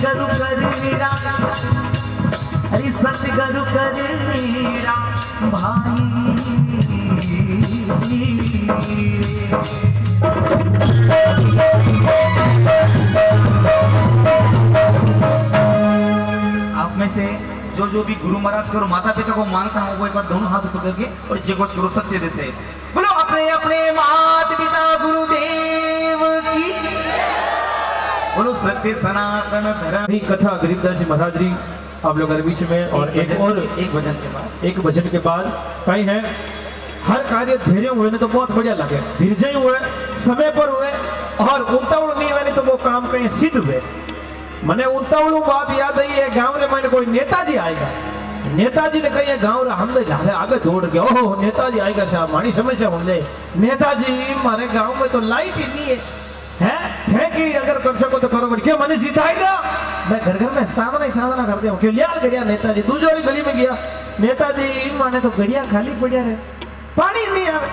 करू कर मेरा, अरे सतगुरु कर मेरा भाई। आप में से जो भी गुरु महाराज को माता पिता को मानता हूँ वो एक बार दोनों हाथ ऊपर करके और जय घोष करो सच्चे दिल से। बोलो अपने अपने माता पिता गुरुदेव की, बोलो सत्य सनातन धर्म। कथा गरीबदास जी महाराज जी आप लोगों के बीच में, और एक भजन के बाद कहीं है हर कार्य धैर्य हुए तो बहुत बढ़िया लगे, धीरज हुए, समय पर हुए और उतावल नहीं हुए तो वो काम कहीं सिद्ध हुए। मने उतावलू बात याद आई है, गांव रे मैंने कोई नेताजी आएगा, नेताजी ने कही गांव रे हम आगे दौड़ गया, ओहो नेताजी आएगा साहब मानी समस्या हो जाए। नेताजी मारे गांव में तो लाइट ही नहीं है थे कि अगर कर सको तो करो, क्यों मैंने सिखाई दो, मैं घर घर में साधना करते हूँ, क्यों लिया गया नेताजी दूसरी गली में गया, नेताजी माने तो गड़िया खाली पड़िया रहे, पानी नहीं आवे,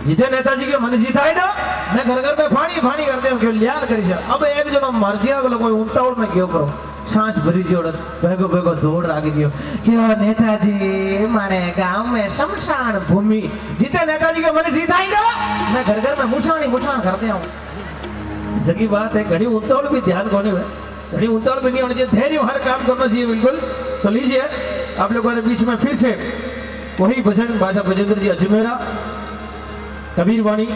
जिथे नेताजी के मन सिखाई दो, मैं घर घर में पानी करते हूँ, क्यों लिया करी। अब एक जो मर गया कोई उतावल में क्यों करो, सांस भरी जोड़ भेगो भेगो दौड़ आगे गयो, क्यों नेताजी माने गांव में शमशान भूमि, जिते नेताजी के मन सिखाई दो, मैं घर घर में मुशान करते हूँ। सही बात है, घड़ी उतावल भी ध्यान कोने में, घड़ी उतावल भी नहीं होनी चाहिए, धैर्य हर काम करना चाहिए बिल्कुल। तो लीजिए आप लोगों के बीच में फिर से वही भजन बाजा गजेंद्र जी अजमेरा कबीर वाणी,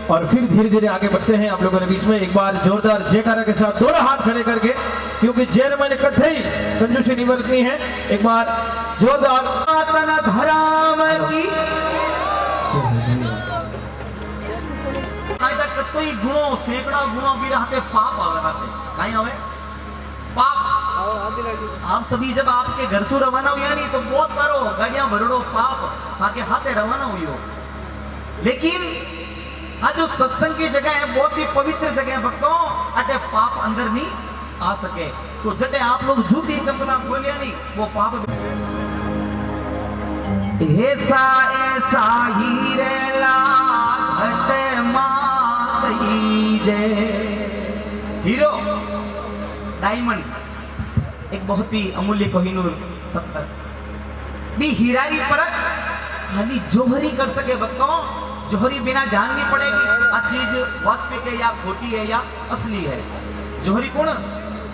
और फिर धीरे धीरे आगे बढ़ते हैं आप लोगों के बीच में। एक बार जोरदार जयकारा के साथ दोनों हाथ खड़े करके, क्योंकि जय मैंने कथे ही कंजूसी नहीं बरतनी है, एक बार जोरदार धराम की कतई गुणों सैकड़ा गुणों भी रहते पाप आवे, कहीं आवे पाप। आप सभी जब आपके घर से रवाना हुआ नहीं तो बहुत सारो गाड़ियां भरड़ो पाप आके हाथे रवाना हुई हो, लेकिन आज जो सत्संग की जगह है बहुत ही पवित्र जगह है भक्तों, अटे पाप अंदर नहीं आ सके। तो जटे आप लोग जूती चपला खोलिया नहीं वो पाप ऐसा ऐसा ही रेला घट हीरो डायमंड एक बहुत ही अमूल्य कोहिनूर पत्थर भी हीरारी परख खाली जोहरी कर सके भक्तों, जोहरी बिना ध्यान नहीं पड़ेगी आ चीज वास्तविक है या खोटी है या असली है। जोहरी कौन?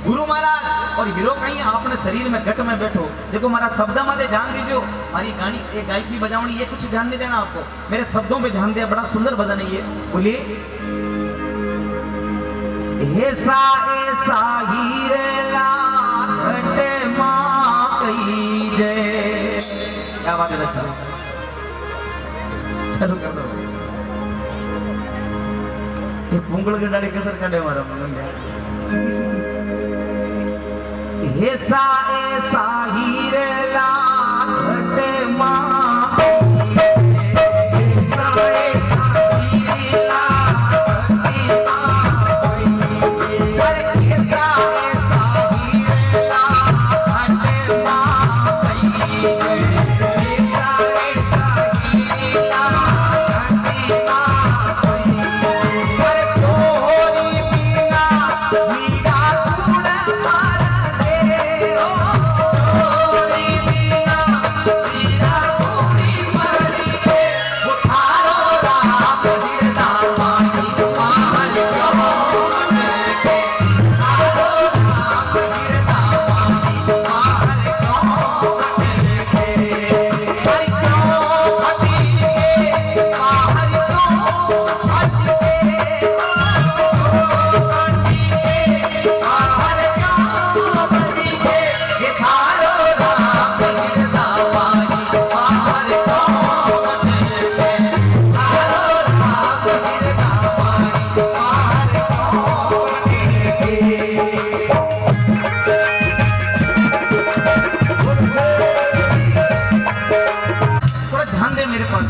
गुरु महाराज। और हीरो कहीं आपने शरीर में घट में बैठो, देखो मेरा शब्द में ध्यान दीजिए, हमारी गानी एक गायकी बजावनी ये कुछ ध्यान नहीं देना आपको, मेरे शब्दों पे ध्यान दिया, बड़ा सुंदर भजन है ये। बोलिए ऐसा ऐसा हीरेला घट मां कही जय। क्या बात है चलो कर दो। ये पुंगल गडाड़ी कसर काढे मारा मुंड्या ऐसा ऐसा हीरेला घटे मां ऐसा ऐसा हीरेला घटे मां अरे ऐसा ऐसा हीरेला घटे मां ऐसा ऐसा हीरेला घटे मां अरे तोरी बिना मीरा गुण मारा दे ओ तोरी बिना मीरा गुण मारी दे वो थारो राम हिरदा माही मार क्यों के थारो राम हिरदा माही मार क्यों के हरि क्यों हटी के बाहर क्यों हटी के थोड़ा ध्यान दे मेरे पर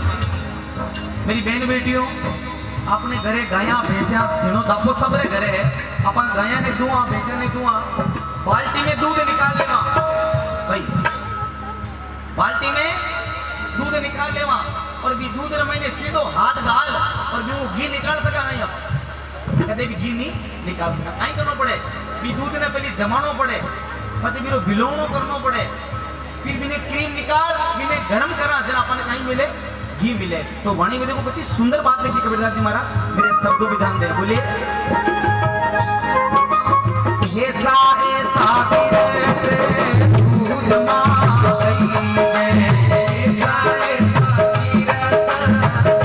मेरी बहन बेटियों अपने घरे गाया भैंसा तीनों दापो सबरे घरे है अपन गाया ने दुआ भैंसा ने दुआ बाल्टी में दूध निकाल लेवा भाई बाल्टी में दूध निकाल लेवा और भी दूध रमाइने सीधो हाथ डाल और भी वो घी निकाल सका नहीं कदे भी घी नहीं निकाल सका काई करनो पड़े भी दूध ने पहले जमानो पड़े પછી બીરો વિલોણો કરનો પડે फिर बिने क्रीम निकाल बिने गरम करा जना अपन कहीं मिले घी मिले तो वाणी में देखो कितनी सुंदर बात लिखी कबीरदास जी महाराज मेरे शब्दों विधान दे बोलिए ऐसा ऐसा दूध मां गई ऐसा ऐसा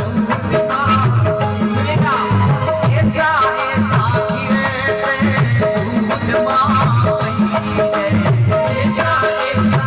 दूध मां सुनेगा ऐसा ऐसा दूध मां गई ऐसा ऐसा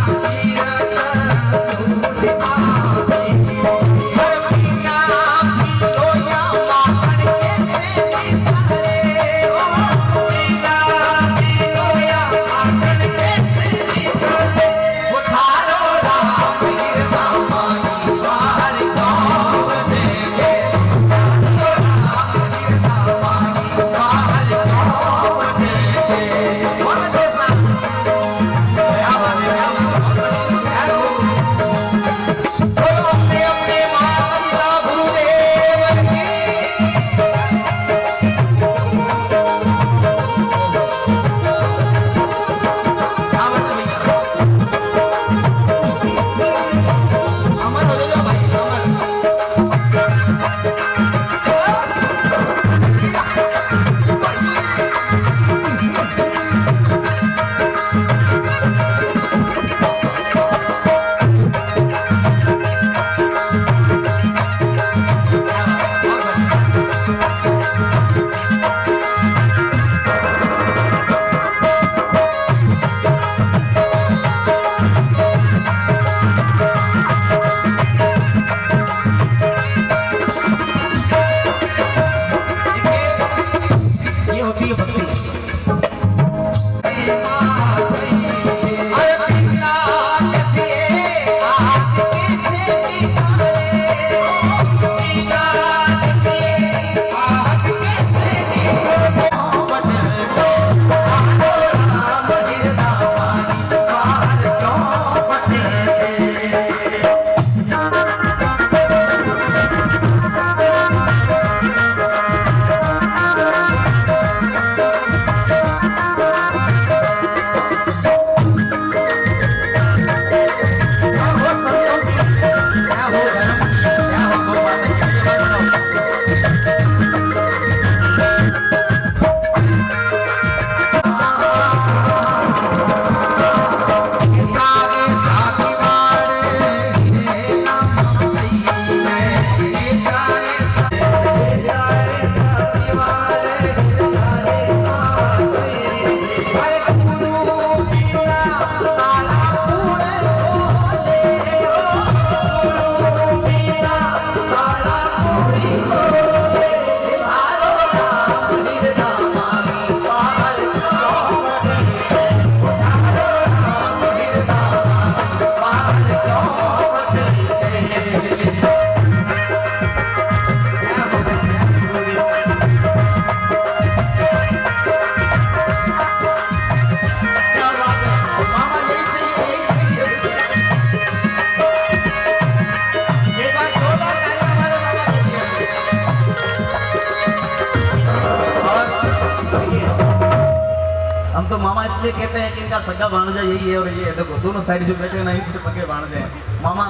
हम तो मामा इसलिए कहते हैं कि इनका सगा भाणजा यही है और ये देखो दोनों साइड जो बैठे हैं ना इनके सगे भाणजे हैं। मामा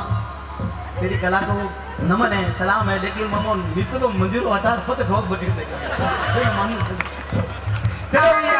तेरी कला को नमन है, सलाम है, लेकिन मामो निचलो मंजिलो हटा पत ठोक बटी दे चलो भैया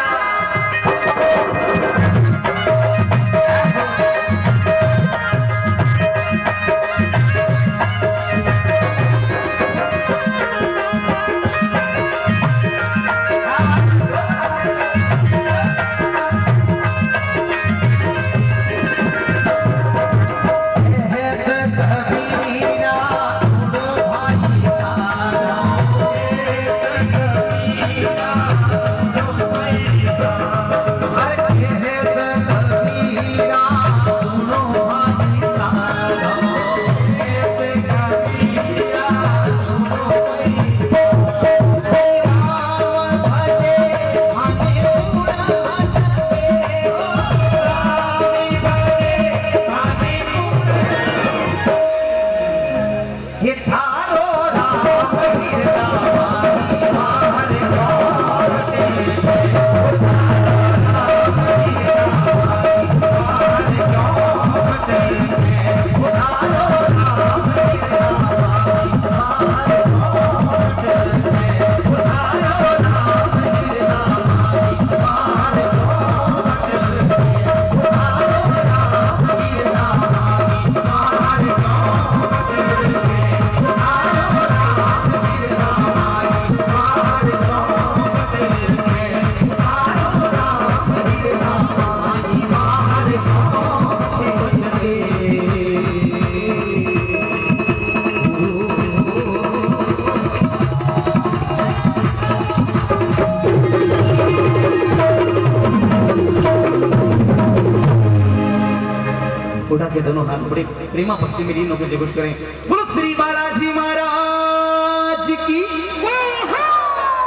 उठा के दोनों हाथ बड़े प्रेमा भक्ति में लीन होकर जगुस करें। बोलो श्री बालाजी महाराज की।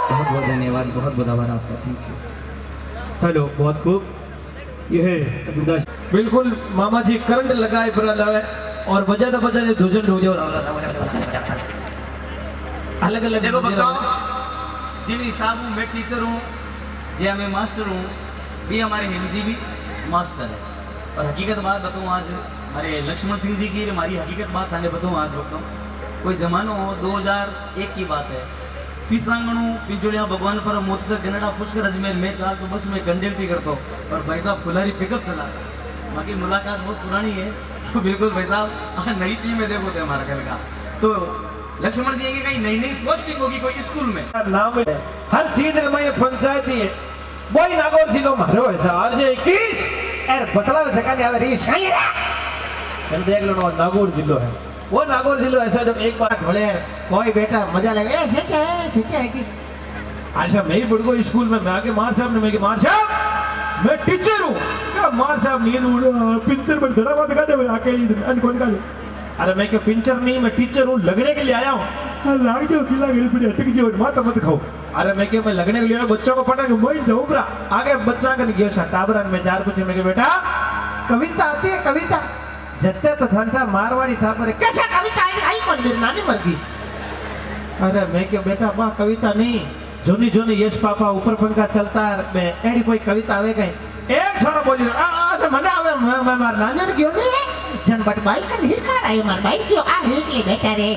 बहुत बहुत धन्यवाद, बहुत बहुत आभार आपका, थैंक यू। हेलो, बहुत खूब। ये है बिल्कुल मामा जी करंट लगाए पर लगाए और बजाते बजाते धुजन हो जाओ अलग अलग। देखो बताओ जिन हिसाब मैं टीचर हूँ या मैं मास्टर हूँ, भी हमारे हिम जी भी मास्टर है। और हकीकत बात बताऊँ आज हमारे लक्ष्मण सिंह जी की हमारी हकीकत बात थाने बताऊँ आज बताऊँ कोई जमानो 2001 की बात है। पिसांगणु पिंजोड़िया भगवान पर मोती से कनाडा पुष्कर अजमेर में चाल तो बस में कंडक्टी करता हूँ और भाई साहब फुलारी पिकअप चला। बाकी मुलाकात बहुत पुरानी है तो बिल्कुल भाई साहब आज नई टीम में देखो थे हमारा घर का। तो लक्ष्मण जी की कहीं नई नई पोस्टिंग होगी कोई स्कूल में नाम है हर चीज में पंचायती है। वही नागौर जिलो मारो ऐसा आरजे 21 यार बतला जगह ने आवे री सही है देख लो नागौर जिलो है। वो नागौर जिलो ऐसा जो एक बार बोले यार कोई बेटा मजा लगे ठीक है कि अच्छा मैं ही बुढ़गो स्कूल में मैं आके मार साहब ने मैं मार साहब मैं टीचर हूँ क्या मार साहब नींद उड़ पिंचर में धड़ा बात काटे में आके अन कौन का अरे मैं क्या पिंचर नहीं मैं टीचर हूँ लगने के लिए आया हूँ लाग जाओ किला गिल पड़ी अटक जाओ माता मत खाओ। अरे मैं क्या मैं लगने के लिए बच्चों को पढ़ा मोइन दो ऊपर आगे बच्चा कर गया सा टाबरन में जार पूछे मैं बेटा कविता आती है कविता जत्ते तो ठंडा मारवाड़ी टाबर कैसा कविता आई कौन मेरी नानी मर गई। अरे मैं क्या बेटा माँ कविता नहीं जोनी जोनी यश पापा ऊपर पंखा चलता है एडी कोई कविता आवे कहीं एक छोरा बोली अच्छा मने आवे मैं मार नानी क्यों रे जन बट भाई का नहीं कर रहा है मार भाई क्यों आ है के बेटा रे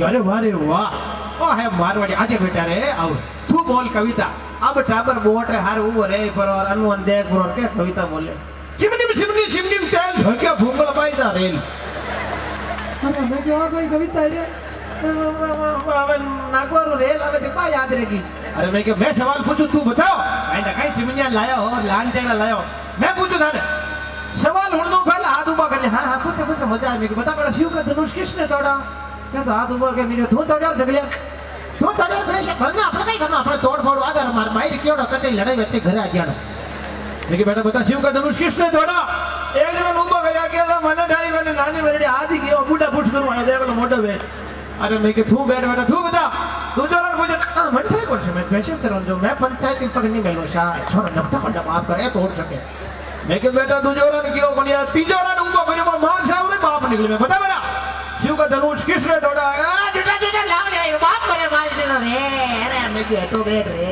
अरे वाह वाह ओ है मारवाड़ी आजे बेटा रे आओ तू बोल कविता अब टाबर बोट रे हार वो रे पर और अनवन देख पर और क्या कविता बोले चिमनी में तेल धोके भूंगल पाई जा रेल। अरे मैं क्या कोई कविता रे नागौर रेल हमें देखा याद रहेगी। अरे मैं क्या मैं सवाल पूछूं तू बताओ मैं कहीं चिमनिया लाया हो और लान टेड़ा लाया हो मैं पूछूं थाने सवाल हुण दो पहले हाथ ऊपर करने हाँ पूछे मजा आए बता बड़ा शिव का धनुष किसने तोड़ा क्या तो हाथ ऊपर करने तू तोड़ा ढगलिया तू तोड़ा गणेश घर में अपने कहीं करना अपने तोड़ फोड़ आगर मार भाई क्यों कटे लड़ाई व्यक्ति घर आ जाना लेकिन बेटा बता शिव का धनुष किसने तोड़ा एक दिन ऊपर गया क्या मने ढाई गने नानी मेरे आज ही गया बूढ़ा पूछ करूं आया देख लो मोटा वे अरे मैं के तू बैठ बेटा तू बता तू जोरा मुझे हां मन थे कौन से मैं पैसे चलो जो मैं पंचायत की पकड़ नहीं मिलो शाह छोरा नक्ता को माफ करे तोड़ सके मैं के बेटा तू जोरा क्यों कोनी यार तीजोरा ऊपर करे मार साहब रे बाप निकले मैं बता बेटा शिव का धनुष किसने तोड़ा जुटा लाव ले बाप करे मार देना रे अरे मैं के तो बैठ रे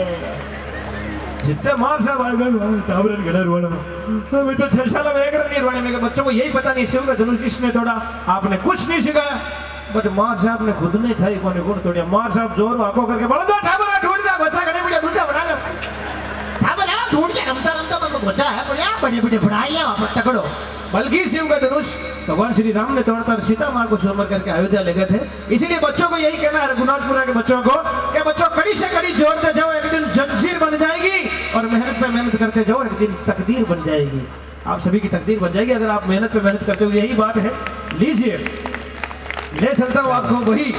जितने मार साहब आ गए टावरन गडर वाला हमें तो 6 साल में एक रन नहीं रवाने में बच्चों को यही पता नहीं शिव का धनुष किसने तोड़ा आपने कुछ नहीं सिखाया बट मार साहब ने खुद नहीं ठाई कोने गुण तोड़िया मार साहब जोर आंखों करके बोला दो टावर ढूंढ जा बच्चा गने बिड़ा दूसरा बना ले हाँ बोला ढूंढ के रमता रमता मत बचा है बोलिया बड़े बड़े बढ़ाई वहां पर तकड़ो बल्कि शिव का धनुष भगवान श्री राम ने तोड़ा था सीता माँ को स्वयंवर करके अयोध्या ले गए थे इसीलिए बच्चों को यही कहना है रघुनाथपुरा के बच्चों को कि बच्चों कड़ी से कड़ी जोड़ते जाओ एक दिन जंजीर बन जाएगी और मेहनत पे मेहनत करते जाओ एक दिन तकदीर बन जाएगी आप सभी की तकदीर बन जाएगी अगर आप मेहनत पे मेहनत करते हो यही बात है लीजिए ले चलता हूँ आपको वही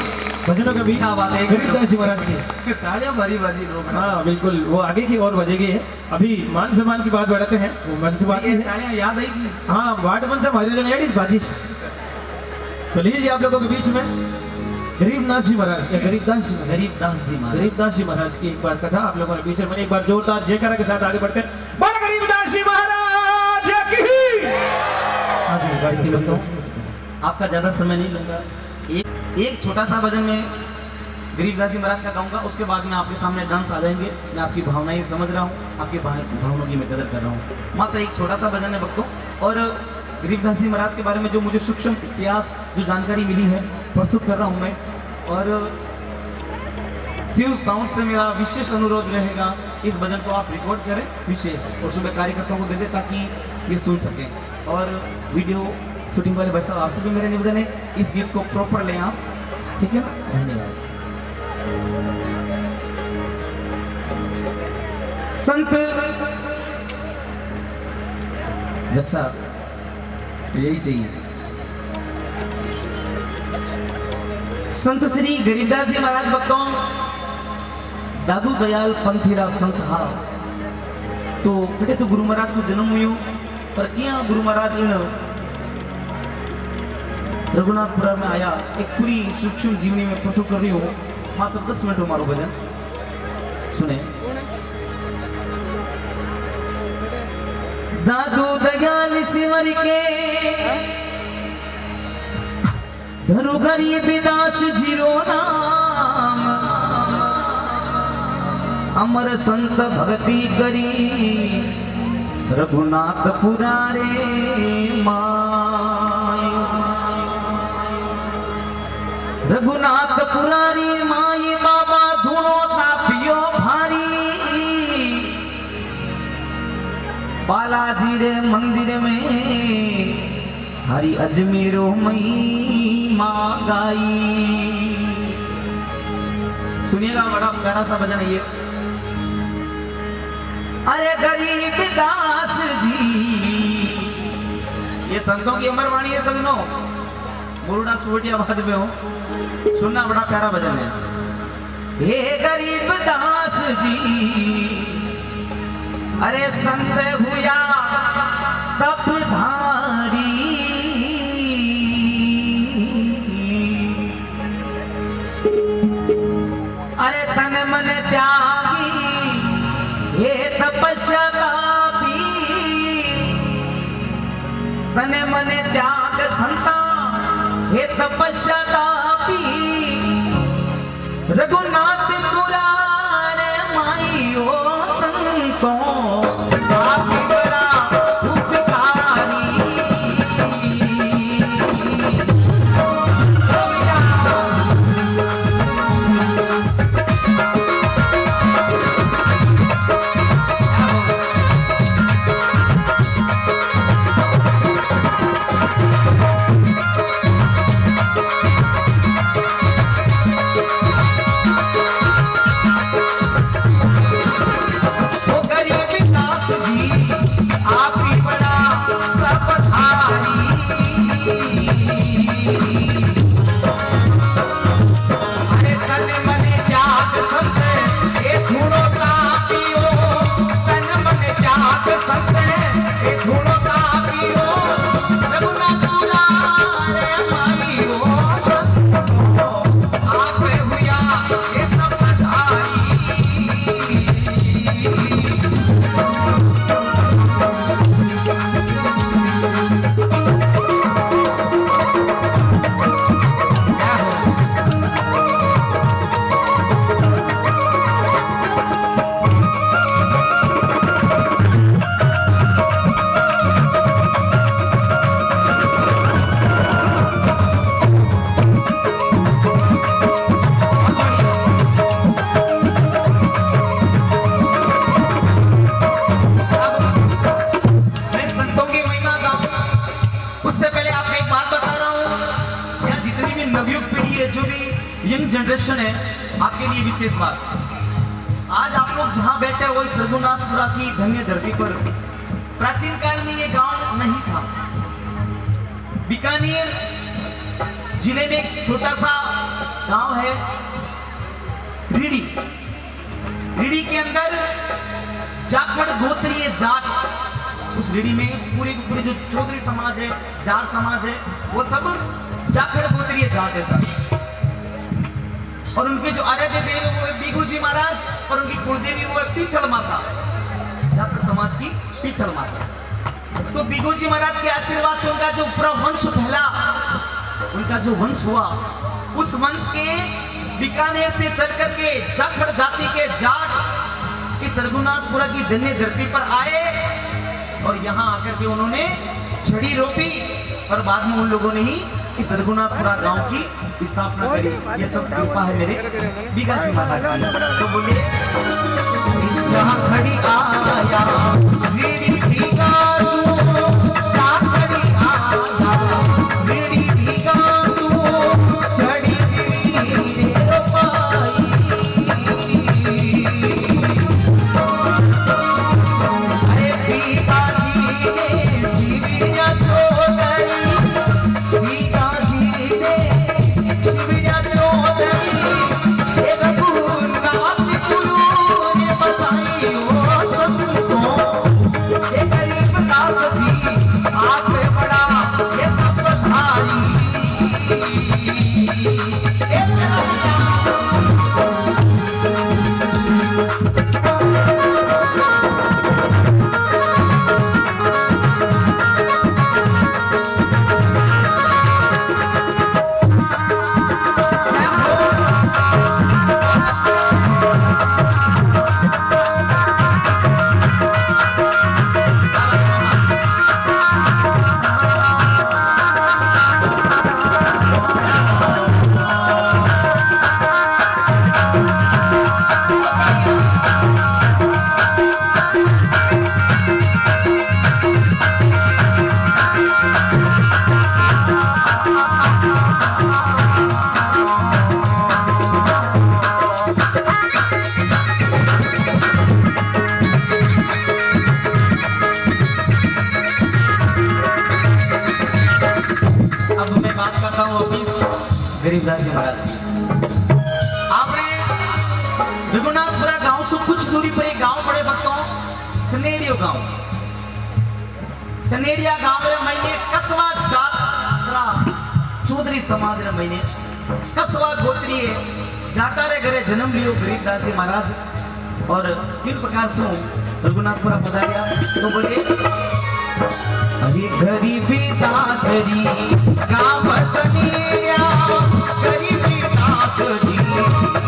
भजनों के बीच बात है गरीबदास जी महाराज की तालियां भरी बाजी लोग हाँ बिल्कुल वो आगे की और बजेगी है अभी मान सम्मान की बात बढ़ाते हैं वो मन से बात ये है तालियां याद आएगी हाँ वार्ड मन से हमारे जन एडी बाजी से तो लीजिए आप लोगों के बीच में गरीबनाथ जी महाराज या गरीबदास जी महाराज गरीबदास जी महाराज गरीबदास जी महाराज की एक बार कथा आप लोगों के बीच में एक बार जोरदार जयकारा के साथ आगे बढ़ते हैं बोलो गरीबदास जी महाराज की हाँ जी गाड़ी की लगता हूँ आपका ज्यादा समय नहीं लूंगा एक छोटा सा भजन में गरीबदास जी महाराज का गाऊंगा उसके बाद में आपके सामने डांस आ जाएंगे मैं आपकी भावनाएं समझ रहा हूँ आपकी भावनाओं की मैं कदर कर रहा हूँ मात्र एक छोटा सा भजन है भक्तों और गरीबदास जी महाराज के बारे में जो मुझे सूक्ष्म इतिहास जो जानकारी मिली है प्रस्तुत कर रहा हूँ मैं और शिव साउंड से मेरा विशेष अनुरोध रहेगा इस भजन को आप रिकॉर्ड करें विशेष और सुबह कार्यकर्ताओं को दे दें ताकि ये सुन सकें और वीडियो शूटिंग वाले भाई साहब आपसे भी मेरा निवेदन है इस गीत को प्रॉपर लें आप ठीक है ना धन्यवाद संत जग साहब तो यही चाहिए संत श्री गरीबदास जी महाराज भक्तों दादू दयाल पंथीरा संत हा तो बेटे तो गुरु महाराज को जन्म हुयो पर क्या गुरु महाराज इन रघुनाथपुरा में आया एक पूरी सूक्ष्म जीवनी में प्रस्तुत कर रही हूँ मात्र 10 मिनट हमारो भजन सुने दादू दयाल सिवर के धरु गरीबदास जीरो नाम अमर संत भक्ति करी रघुनाथपुरा रे माय रघुनाथपुरा रे माय बाबा धुनो तापियो भारी बालाजी रे मंदिर में हरि अजमेरो मई माँ गाई सुनिएगा बड़ा प्यारा सा भजन है ये अरे गरीबदास जी ये संतों की अमर वाणी है सजनों मुरुडा सूटियाबाद में हो सुनना बड़ा प्यारा भजन है हे गरीबदास जी अरे संत हुआ तपधारी अरे तन मन त्यागी हे तपस्या तन मन त्याग संता हे तपस्या रघुनाथ पुराण माइयो संतों आप बड़ा उपकारी जनरेशन है, आपके लिए विशेष बात, आज आप लोग जहां बैठे हो इस रघुनाथपुरा की धन्य धरती पर प्राचीन काल में ये गांव नहीं था। बीकानेर जिले में एक छोटा सा गांव है रीडी। रीडी के अंदर जाखड़ गोत्रीय जाट, उस रीडी में पूरे पूरे जो चौधरी समाज है, जाट समाज है, वो सब जाखड़ गोत्रीय जाट है सब। और उनके जो आराध्य देव है वो है बीगू जी महाराज, और उनकी कुलदेवी वो है पीथल माता, जाखड़ समाज की पीथल माता। तो बीगू जी महाराज के आशीर्वाद से उनका जो पूरा वंश फैला, उनका जो वंश हुआ, उस वंश के बीकानेर से चल करके जाखड़ जाति के जाट इस रघुनाथपुरा की धन्य धरती पर आए और यहाँ आकर के उन्होंने छड़ी रोपी और बाद में उन लोगों ने ही इस रघुनाथपुरा गांव की स्थापना करी। ये सब कृपा है मेरे बीगा जी महाराज की। तो बोलिए जहाँ खड़ी आया रीडी बीगासु, जहाँ खड़ी आया रीडी बीगासु, छड़ी रे रोपाई। अरे बीगा जी ने शिविया चौधरी, बीगा जी ने शिविया चौधरी, ये रघुनाथ कुलू ने बसाई हो सबको। ये गरीब दास जी आप बड़ा ये तपधारी। गरीबदास जी महाराज की। आपने रघुनाथपुरा गांव से कुछ दूरी पर एक गांव पड़े भक्तों, सनेड़ियो गांव। सनेड़िया गांव रे मैंने कसवा जात्रा चौधरी समाज रे मैंने कसवा गोत्री जाटा रे घरे जन्म लियो गरीबदास जी महाराज। और किन प्रकार से रघुनाथपुरा पधारिया तो बोले अरे गरीबी दासरी गांव सनेड़िया, गरीबी दास जी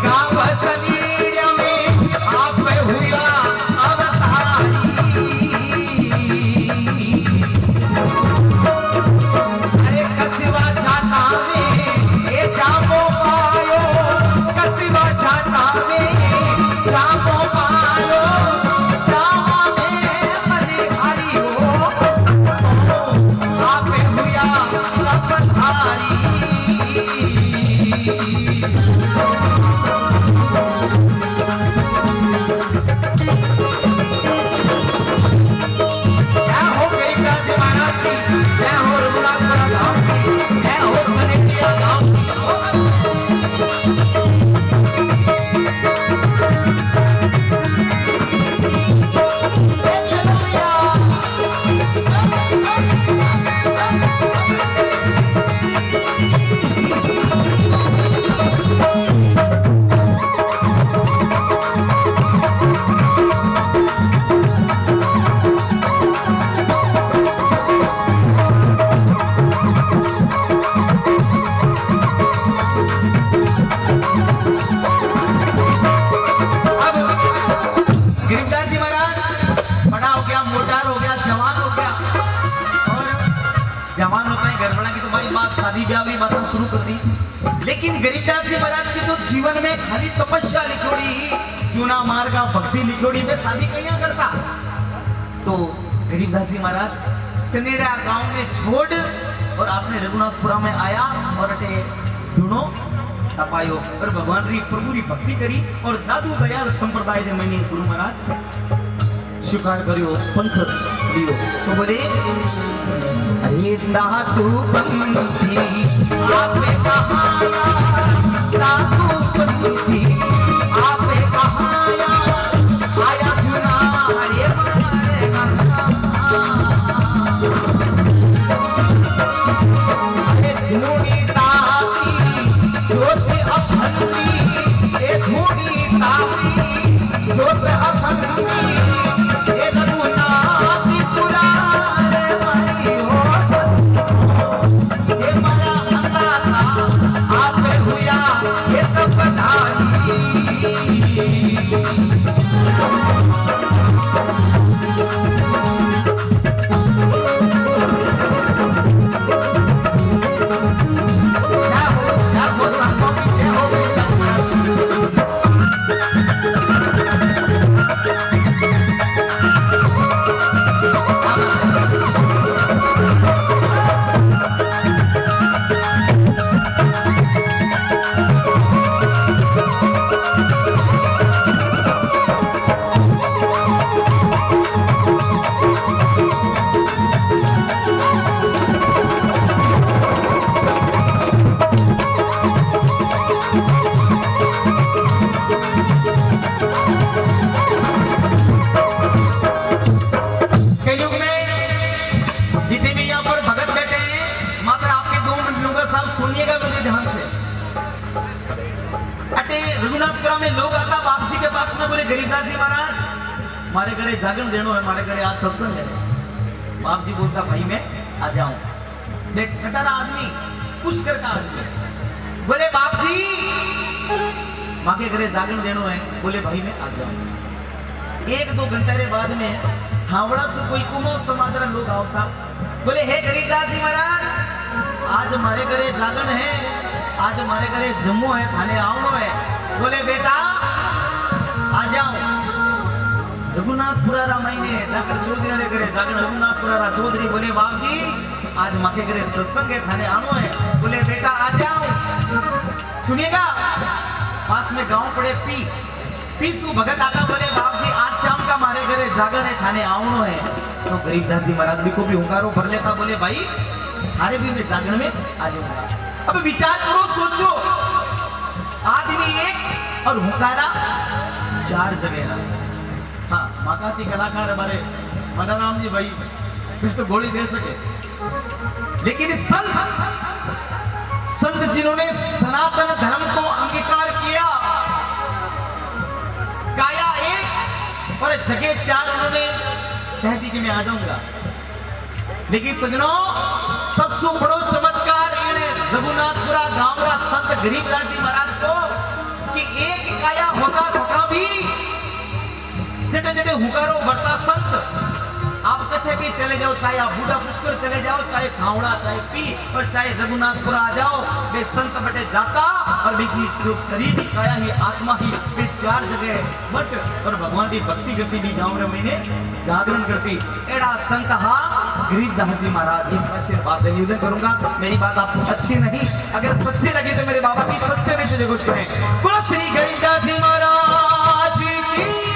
गांव सनेड़िया में आप हुआ अवतारी। अरे कसिवा जाता में ये जामो पायो, कसिवा जाता में जामो पायो, जामा में बलिहारी हो आप हुआ अवतारी। जवान होता है गड़बड़ा की तो भाई बात शादी ब्याह भी बात शुरू कर दी। लेकिन गरीबदास जी महाराज के तो जीवन में खाली तपस्या लिखोड़ी, चूना मार्गा भक्ति लिखोड़ी में शादी कहीं करता। तो गरीबदास जी महाराज सनेड़ा गांव में छोड़ और आपने रघुनाथपुरा में आया और अटे दोनों तपायो और भगवान री प्रभु री भक्ति करी और दादू दयाल संप्रदाय ने मैंने गुरु महाराज स्वीकार करियो पंथ लियो तो बोले अरे दादू पंथी आपे कहाया दादू पंथी आपे कहाया आया चुना ये मारे अरे धूनी ताकी ज्योत अखंडी ये धूनी ताकी ज्योत अखंडी ये रघुनाथ पुराने भाई हो सत ये मरा अंदाता आप हुआ ये तो बधाई गरीबनाथ जी महाराज मारे घरे जागरण देनो है, मारे घरे आज सत्संग है। बाप जी बोलता भाई मैं आ जाऊं। देख कटारा आदमी पुष्कर का आदमी बोले बाप जी माँ के घरे जागरण देनो है, बोले भाई मैं आ जाऊं। एक दो घंटे रे बाद में थावड़ा से कोई कुमोद समाज रा लोग आवता बोले हे गरीबनाथ जी महाराज आज हमारे घरे जागरण है, आज हमारे घरे जम्मू है, थाने आवनो है। बोले बेटा आ जाओ। रघुनाथपुरा महीने जाकर चौधरी ने करे जाकर रघुनाथपुरा चौधरी बोले बाप जी आज माँ के घरे सत्संग है, थाने आनो है। बोले बेटा आ जाओ। सुनिएगा पास में गांव पड़े पीसू भगत आता बोले बाप जी आज शाम का हमारे घरे जागरण है, थाने आवनो है। तो गरीबदास जी महाराज भी को भी हुंकारो भर लेता बोले भाई थारे भी मैं जागरण में आ जाऊंगा। अब विचार करो सोचो आदमी एक और हुंकारा चार जगह। हाँ माकाती कलाकार हमारे मनाराम जी भाई कुछ तो गोली दे सके, लेकिन संत जिन्होंने सनातन धर्म को अंगीकार किया गाया एक और जगह चार उन्होंने कह दी कि मैं आ जाऊंगा। लेकिन सजनों सबसे बड़ो चमत्कार रघुनाथपुरा गांव का संत गरीबदास जी महाराज को कि एक काया होता थका भी जटे जटे हुकारो बरता संत आप कथे भी चले जाओ, चाहे आप बूढ़ा पुष्कर चले जाओ, चाहे खावड़ा, चाहे पी और चाहे रघुनाथपुरा आ जाओ, वे संत बटे जाता और बेकी जो शरीर ही काया ही आत्मा ही वे चार जगह बट और भगवान की भक्ति करती भी गांव में महीने जागरण करती। एड़ा संत हा गरीबदास जी महाराज। एक अच्छी बात निवेदन करूंगा, मेरी बात आपको अच्छी नहीं अगर सच्ची लगी तो मेरे बाबा की सच्चे निश्चय कुछ करें। बोलो श्री गरीबदास जी महाराज की